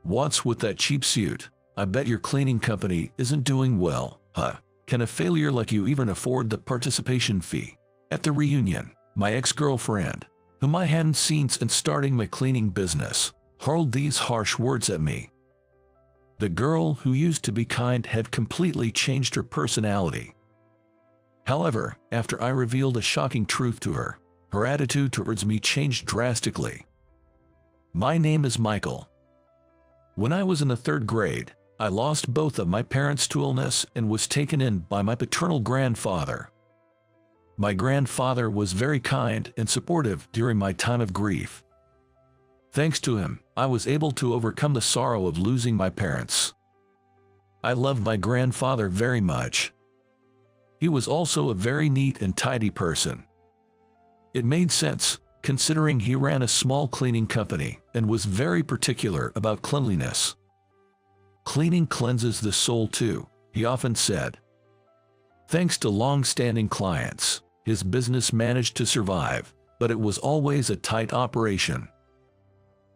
What's with that cheap suit? I bet your cleaning company isn't doing well, huh? Can a failure like you even afford the participation fee? At the reunion, my ex-girlfriend, whom I hadn't seen since starting my cleaning business, hurled these harsh words at me. The girl who used to be kind had completely changed her personality. However, after I revealed a shocking truth to her, her attitude towards me changed drastically. My name is Michael. When I was in the 3rd grade, I lost both of my parents to illness and was taken in by my paternal grandfather. My grandfather was very kind and supportive during my time of grief. Thanks to him, I was able to overcome the sorrow of losing my parents. I loved my grandfather very much. He was also a very neat and tidy person. It made sense, considering he ran a small cleaning company and was very particular about cleanliness. Cleaning cleanses the soul too, he often said. Thanks to long-standing clients, his business managed to survive, but it was always a tight operation.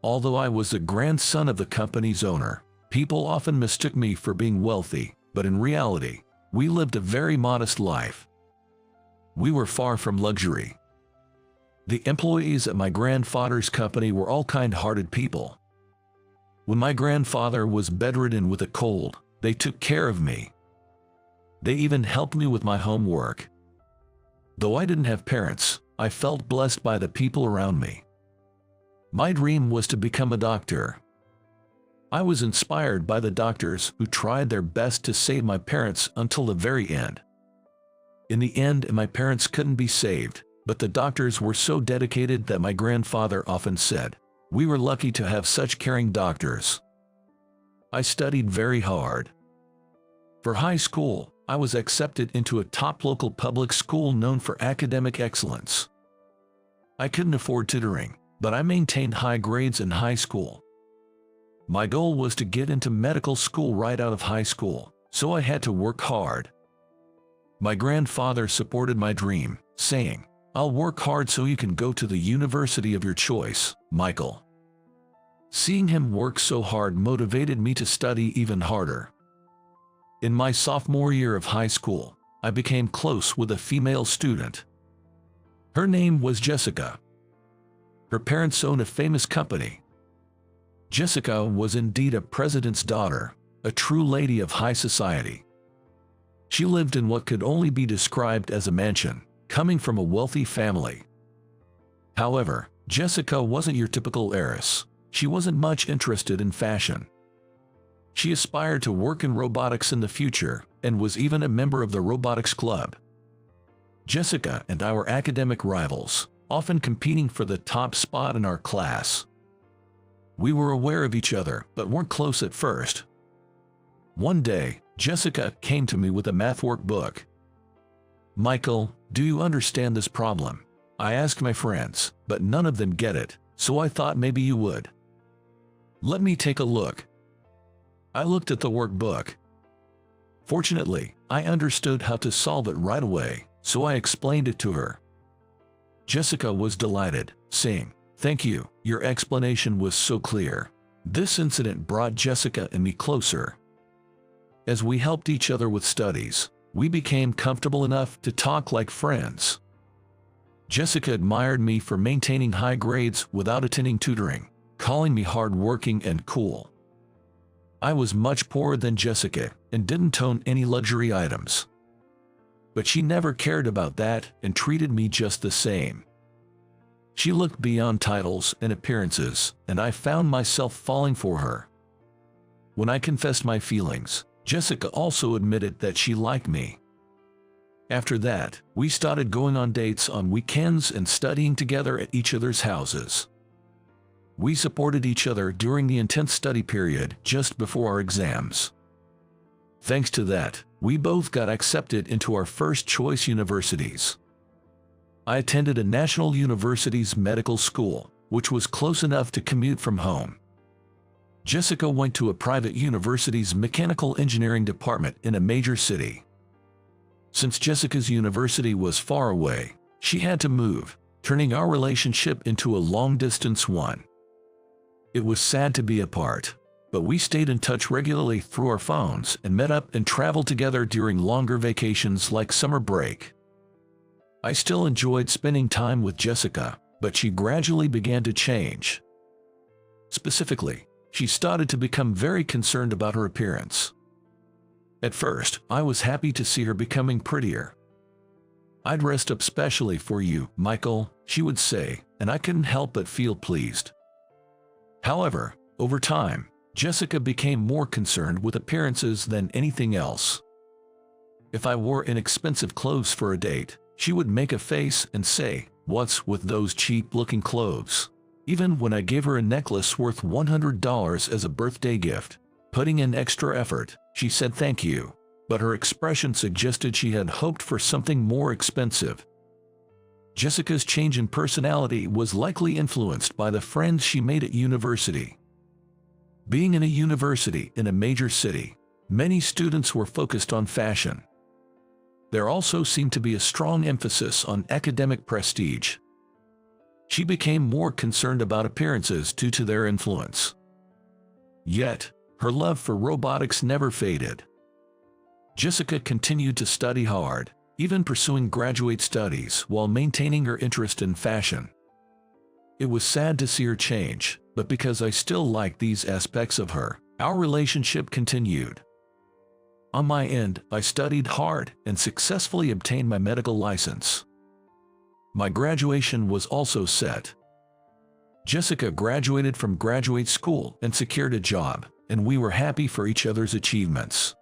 Although I was the grandson of the company's owner, people often mistook me for being wealthy, but in reality, we lived a very modest life. We were far from luxury. The employees at my grandfather's company were all kind-hearted people. When my grandfather was bedridden with a cold, they took care of me. They even helped me with my homework. Though I didn't have parents, I felt blessed by the people around me. My dream was to become a doctor. I was inspired by the doctors who tried their best to save my parents until the very end. In the end, my parents couldn't be saved, but the doctors were so dedicated that my grandfather often said, "We were lucky to have such caring doctors." I studied very hard. For high school, I was accepted into a top local public school known for academic excellence. I couldn't afford tutoring, but I maintained high grades in high school. My goal was to get into medical school right out of high school, so I had to work hard. My grandfather supported my dream, saying, "I'll work hard so you can go to the university of your choice, Michael." Seeing him work so hard motivated me to study even harder. In my sophomore year of high school, I became close with a female student. Her name was Jessica. Her parents owned a famous company. Jessica was indeed a president's daughter, a true lady of high society. She lived in what could only be described as a mansion, coming from a wealthy family. However, Jessica wasn't your typical heiress. She wasn't much interested in fashion. She aspired to work in robotics in the future and was even a member of the robotics club. Jessica and I were academic rivals, often competing for the top spot in our class. We were aware of each other but weren't close at first. One day, Jessica came to me with a math workbook. "Michael, do you understand this problem?" I asked my friends, but none of them get it, so I thought maybe you would. "Let me take a look." I looked at the workbook. Fortunately, I understood how to solve it right away, so I explained it to her. Jessica was delighted, saying, "Thank you, your explanation was so clear." This incident brought Jessica and me closer. As we helped each other with studies, we became comfortable enough to talk like friends. Jessica admired me for maintaining high grades without attending tutoring, calling me hardworking and cool. I was much poorer than Jessica and didn't own any luxury items. But she never cared about that and treated me just the same. She looked beyond titles and appearances, and I found myself falling for her. When I confessed my feelings, Jessica also admitted that she liked me. After that, we started going on dates on weekends and studying together at each other's houses. We supported each other during the intense study period just before our exams. Thanks to that, we both got accepted into our first choice universities. I attended a national university's medical school, which was close enough to commute from home. Jessica went to a private university's mechanical engineering department in a major city. Since Jessica's university was far away, she had to move, turning our relationship into a long-distance one. It was sad to be apart, but we stayed in touch regularly through our phones and met up and traveled together during longer vacations like summer break. I still enjoyed spending time with Jessica, but she gradually began to change. Specifically, she started to become very concerned about her appearance. At first, I was happy to see her becoming prettier. "I'd dressed up specially for you, Michael," she would say, and I couldn't help but feel pleased. However, over time, Jessica became more concerned with appearances than anything else. If I wore inexpensive clothes for a date, she would make a face and say, "What's with those cheap-looking clothes?" Even when I gave her a necklace worth $100 as a birthday gift, putting in extra effort, she said thank you, but her expression suggested she had hoped for something more expensive. Jessica's change in personality was likely influenced by the friends she made at university. Being in a university in a major city, many students were focused on fashion. There also seemed to be a strong emphasis on academic prestige. She became more concerned about appearances due to their influence. Yet, her love for robotics never faded. Jessica continued to study hard, even pursuing graduate studies while maintaining her interest in fashion. It was sad to see her change, but because I still liked these aspects of her, our relationship continued. On my end, I studied hard and successfully obtained my medical license. My graduation was also set. Jessica graduated from graduate school and secured a job, and we were happy for each other's achievements.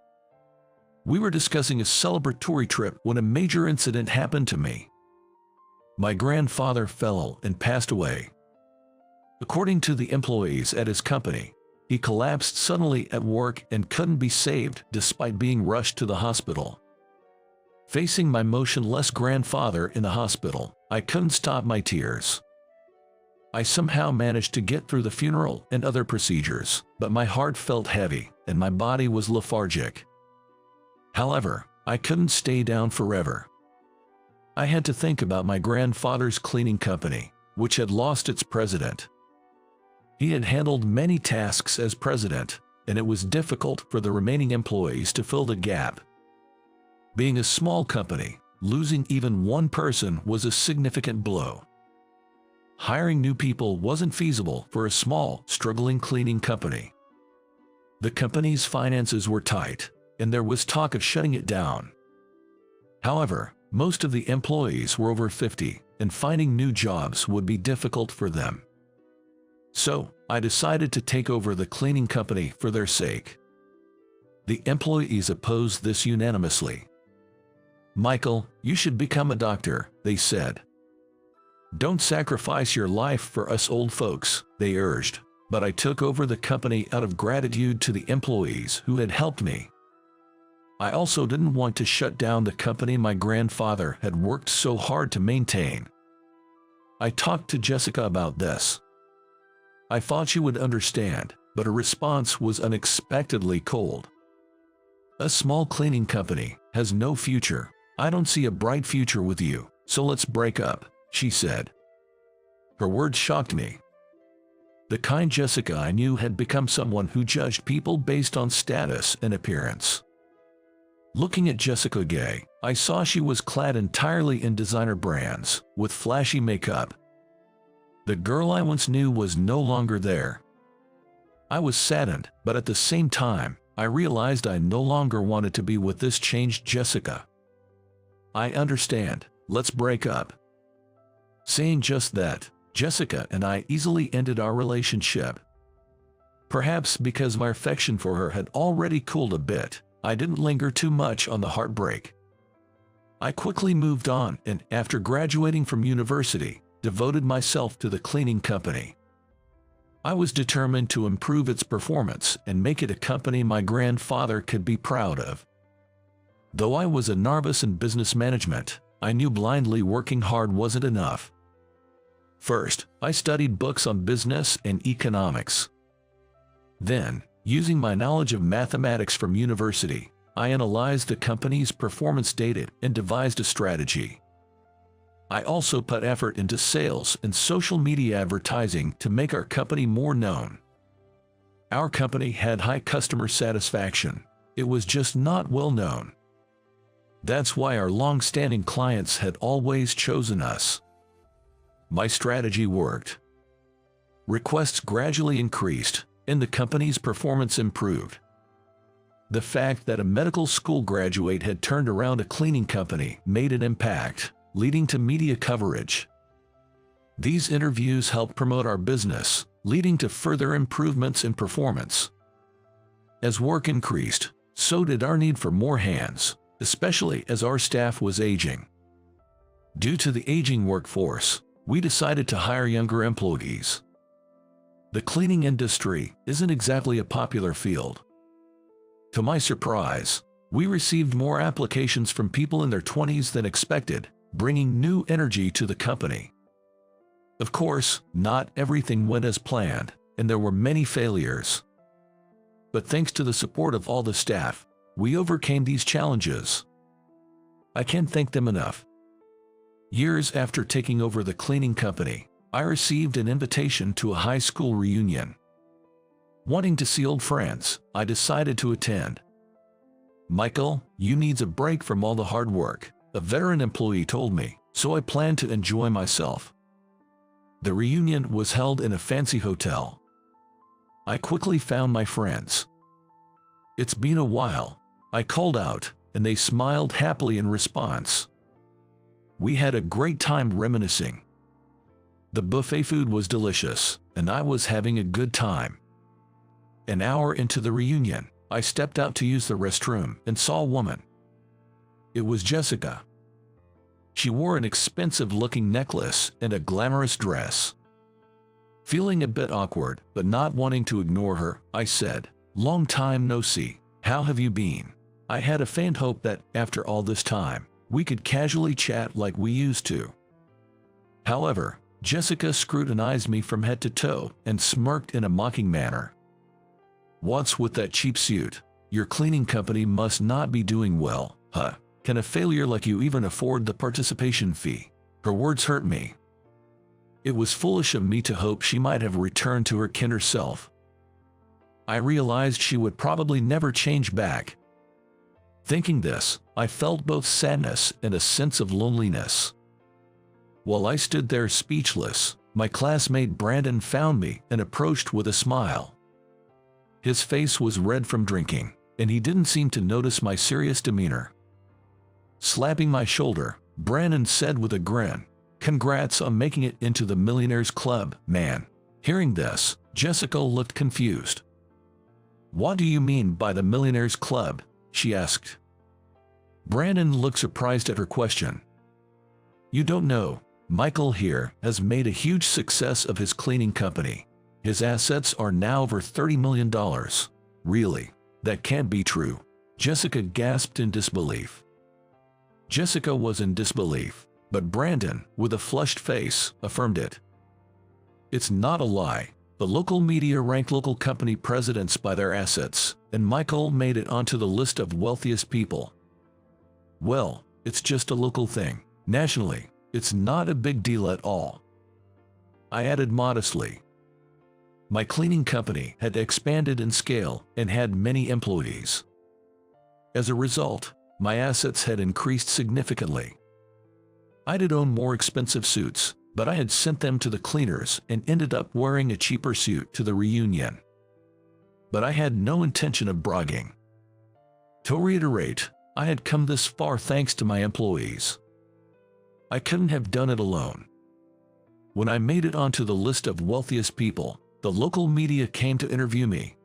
We were discussing a celebratory trip when a major incident happened to me. My grandfather fell and passed away. According to the employees at his company, he collapsed suddenly at work and couldn't be saved despite being rushed to the hospital. Facing my motionless grandfather in the hospital, I couldn't stop my tears. I somehow managed to get through the funeral and other procedures, but my heart felt heavy and my body was lethargic. However, I couldn't stay down forever. I had to think about my grandfather's cleaning company, which had lost its president. He had handled many tasks as president, and it was difficult for the remaining employees to fill the gap. Being a small company, losing even one person was a significant blow. Hiring new people wasn't feasible for a small, struggling cleaning company. The company's finances were tight, and there was talk of shutting it down. However, most of the employees were over 50, and finding new jobs would be difficult for them. So, I decided to take over the cleaning company for their sake. The employees opposed this unanimously. "Michael, you should become a doctor," they said. "Don't sacrifice your life for us old folks," they urged, but I took over the company out of gratitude to the employees who had helped me. I also didn't want to shut down the company my grandfather had worked so hard to maintain. I talked to Jessica about this. I thought she would understand, but her response was unexpectedly cold. "A small cleaning company has no future. I don't see a bright future with you, so let's break up," she said. Her words shocked me. The kind Jessica I knew had become someone who judged people based on status and appearance. Looking at Jessica Gay, I saw she was clad entirely in designer brands, with flashy makeup. The girl I once knew was no longer there. I was saddened, but at the same time, I realized I no longer wanted to be with this changed Jessica. "I understand, let's break up." Saying just that, Jessica and I easily ended our relationship. Perhaps because my affection for her had already cooled a bit, I didn't linger too much on the heartbreak. I quickly moved on and, after graduating from university, devoted myself to the cleaning company. I was determined to improve its performance and make it a company my grandfather could be proud of. Though I was a novice in business management, I knew blindly working hard wasn't enough. First, I studied books on business and economics. Then, using my knowledge of mathematics from university, I analyzed the company's performance data and devised a strategy. I also put effort into sales and social media advertising to make our company more known. Our company had high customer satisfaction. It was just not well known. That's why our long-standing clients had always chosen us. My strategy worked. Requests gradually increased, and the company's performance improved. The fact that a medical school graduate had turned around a cleaning company made an impact, leading to media coverage. These interviews helped promote our business, leading to further improvements in performance. As work increased, so did our need for more hands, especially as our staff was aging. Due to the aging workforce, we decided to hire younger employees. The cleaning industry isn't exactly a popular field. To my surprise, we received more applications from people in their 20s than expected, bringing new energy to the company. Of course, not everything went as planned, and there were many failures. But thanks to the support of all the staff, we overcame these challenges. I can't thank them enough. Years after taking over the cleaning company, I received an invitation to a high school reunion. Wanting to see old friends, I decided to attend. "Michael, you need a break from all the hard work," a veteran employee told me, so I planned to enjoy myself. The reunion was held in a fancy hotel. I quickly found my friends. "It's been a while," I called out, and they smiled happily in response. We had a great time reminiscing. The buffet food was delicious, and I was having a good time. An hour into the reunion, I stepped out to use the restroom and saw a woman. It was Jessica. She wore an expensive-looking necklace and a glamorous dress. Feeling a bit awkward, but not wanting to ignore her, I said, "Long time no see. How have you been?" I had a faint hope that, after all this time, we could casually chat like we used to. However, Jessica scrutinized me from head to toe and smirked in a mocking manner. "What's with that cheap suit? Your cleaning company must not be doing well, huh? Can a failure like you even afford the participation fee?" Her words hurt me. It was foolish of me to hope she might have returned to her kinder self. I realized she would probably never change back. Thinking this, I felt both sadness and a sense of loneliness. While I stood there speechless, my classmate Brandon found me and approached with a smile. His face was red from drinking, and he didn't seem to notice my serious demeanor. Slapping my shoulder, Brandon said with a grin, "Congrats on making it into the Millionaires Club, man." Hearing this, Jessica looked confused. "What do you mean by the Millionaires Club?" she asked. Brandon looked surprised at her question. "You don't know, Michael here has made a huge success of his cleaning company. His assets are now over $30 million. "Really? That can't be true." Jessica gasped in disbelief. Jessica was in disbelief, but Brandon, with a flushed face, affirmed it. "It's not a lie. The local media ranked local company presidents by their assets, and Michael made it onto the list of wealthiest people." "Well, it's just a local thing. Nationally, it's not a big deal at all," I added modestly. My cleaning company had expanded in scale and had many employees. As a result, my assets had increased significantly. I did own more expensive suits, but I had sent them to the cleaners and ended up wearing a cheaper suit to the reunion. But I had no intention of bragging. To reiterate, I had come this far thanks to my employees. I couldn't have done it alone. When I made it onto the list of wealthiest people, the local media came to interview me.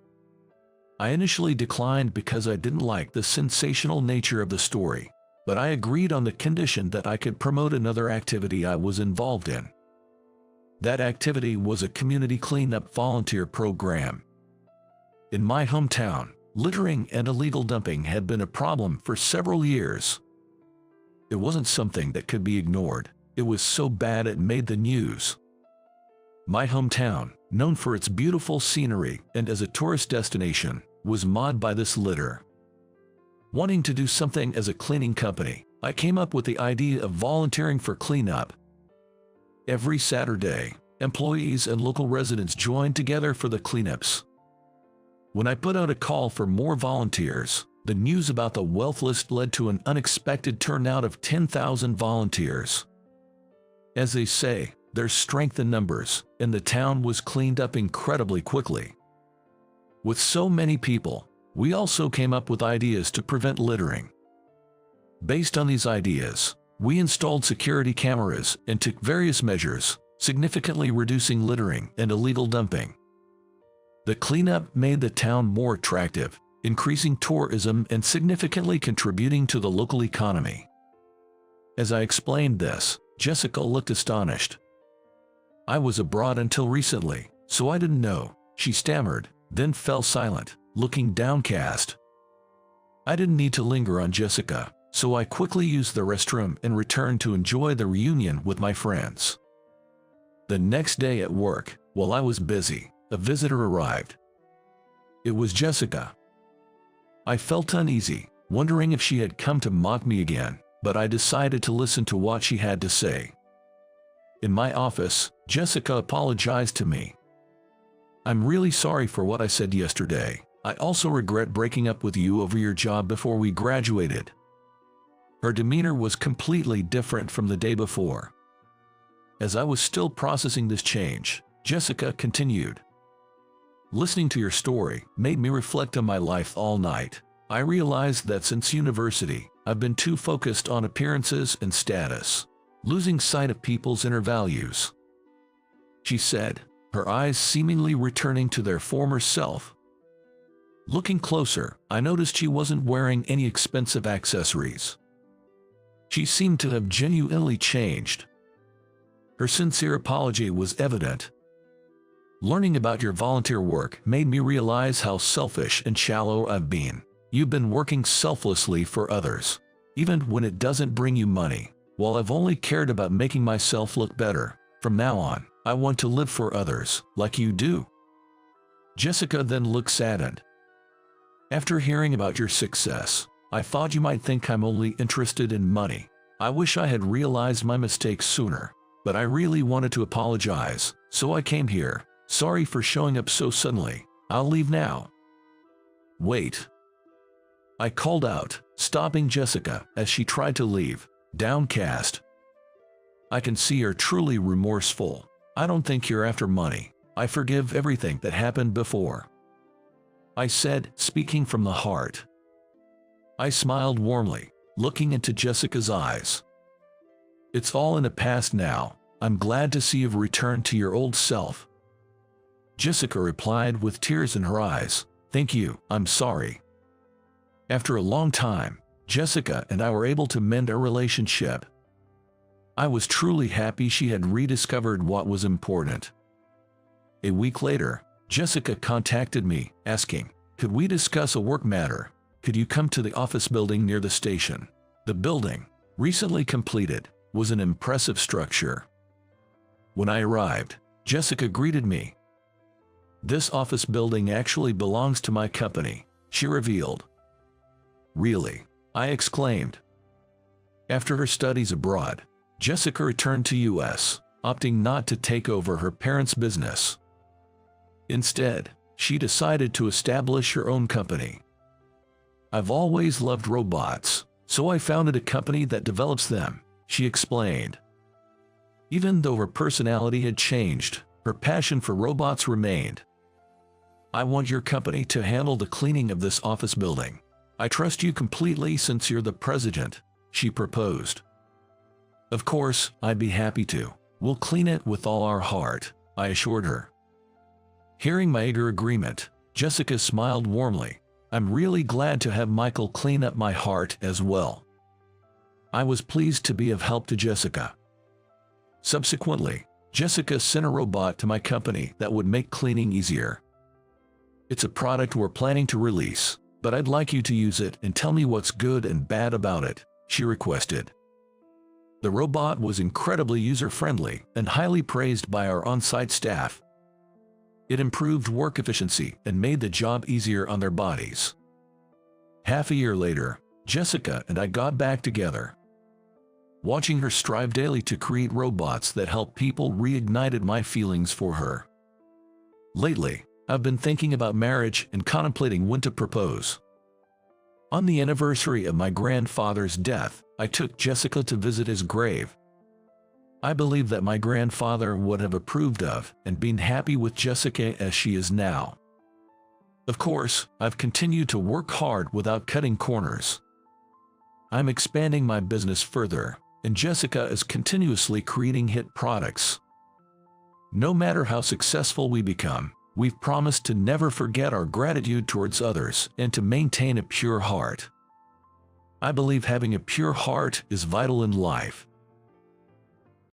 I initially declined because I didn't like the sensational nature of the story, but I agreed on the condition that I could promote another activity I was involved in. That activity was a community cleanup volunteer program. In my hometown, littering and illegal dumping had been a problem for several years. It wasn't something that could be ignored. It was so bad it made the news. My hometown, known for its beautiful scenery and as a tourist destination, was marred by this litter. Wanting to do something as a cleaning company, I came up with the idea of volunteering for cleanup. Every Saturday, employees and local residents joined together for the cleanups. When I put out a call for more volunteers, the news about the wealth list led to an unexpected turnout of 10,000 volunteers. As they say, there's strength in numbers, and the town was cleaned up incredibly quickly. With so many people, we also came up with ideas to prevent littering. Based on these ideas, we installed security cameras and took various measures, significantly reducing littering and illegal dumping. The cleanup made the town more attractive, increasing tourism and significantly contributing to the local economy. As I explained this, Jessica looked astonished. "I was abroad until recently, so I didn't know," she stammered, then fell silent, looking downcast. I didn't need to linger on Jessica, so I quickly used the restroom and returned to enjoy the reunion with my friends. The next day at work, while I was busy, a visitor arrived. It was Jessica. I felt uneasy, wondering if she had come to mock me again, but I decided to listen to what she had to say. In my office, Jessica apologized to me. "I'm really sorry for what I said yesterday. I also regret breaking up with you over your job before we graduated." Her demeanor was completely different from the day before. As I was still processing this change, Jessica continued. "Listening to your story made me reflect on my life all night. I realized that since university, I've been too focused on appearances and status, losing sight of people's inner values," she said, her eyes seemingly returning to their former self. Looking closer, I noticed she wasn't wearing any expensive accessories. She seemed to have genuinely changed. Her sincere apology was evident. "Learning about your volunteer work made me realize how selfish and shallow I've been. You've been working selflessly for others, even when it doesn't bring you money. While I've only cared about making myself look better, from now on, I want to live for others, like you do." Jessica then looked saddened. "After hearing about your success, I thought you might think I'm only interested in money. I wish I had realized my mistakes sooner, but I really wanted to apologize, so I came here. Sorry for showing up so suddenly. I'll leave now." "Wait," I called out, stopping Jessica as she tried to leave, downcast. "I can see you're truly remorseful. I don't think you're after money. I forgive everything that happened before," I said, speaking from the heart. I smiled warmly, looking into Jessica's eyes. "It's all in the past now. I'm glad to see you've returned to your old self." Jessica replied with tears in her eyes, "Thank you, I'm sorry." After a long time, Jessica and I were able to mend our relationship. I was truly happy she had rediscovered what was important. A week later, Jessica contacted me, asking, "Could we discuss a work matter? Could you come to the office building near the station?" The building, recently completed, was an impressive structure. When I arrived, Jessica greeted me. "This office building actually belongs to my company," she revealed. "Really?" I exclaimed. After her studies abroad, Jessica returned to US, opting not to take over her parents' business. Instead, she decided to establish her own company. "I've always loved robots, so I founded a company that develops them," she explained. Even though her personality had changed, her passion for robots remained. "I want your company to handle the cleaning of this office building. I trust you completely since you're the president," she proposed. "Of course, I'd be happy to. We'll clean it with all our heart," I assured her. Hearing my eager agreement, Jessica smiled warmly. "I'm really glad to have Michael clean up my heart as well." I was pleased to be of help to Jessica. Subsequently, Jessica sent a robot to my company that would make cleaning easier. "It's a product we're planning to release, but I'd like you to use it and tell me what's good and bad about it," she requested. The robot was incredibly user-friendly and highly praised by our on-site staff. It improved work efficiency and made the job easier on their bodies. Half a year later, Jessica and I got back together. Watching her strive daily to create robots that help people reignited my feelings for her. Lately, I've been thinking about marriage and contemplating when to propose. On the anniversary of my grandfather's death, I took Jessica to visit his grave. I believe that my grandfather would have approved of and been happy with Jessica as she is now. Of course, I've continued to work hard without cutting corners. I'm expanding my business further, and Jessica is continuously creating hit products. No matter how successful we become, we've promised to never forget our gratitude towards others and to maintain a pure heart. I believe having a pure heart is vital in life.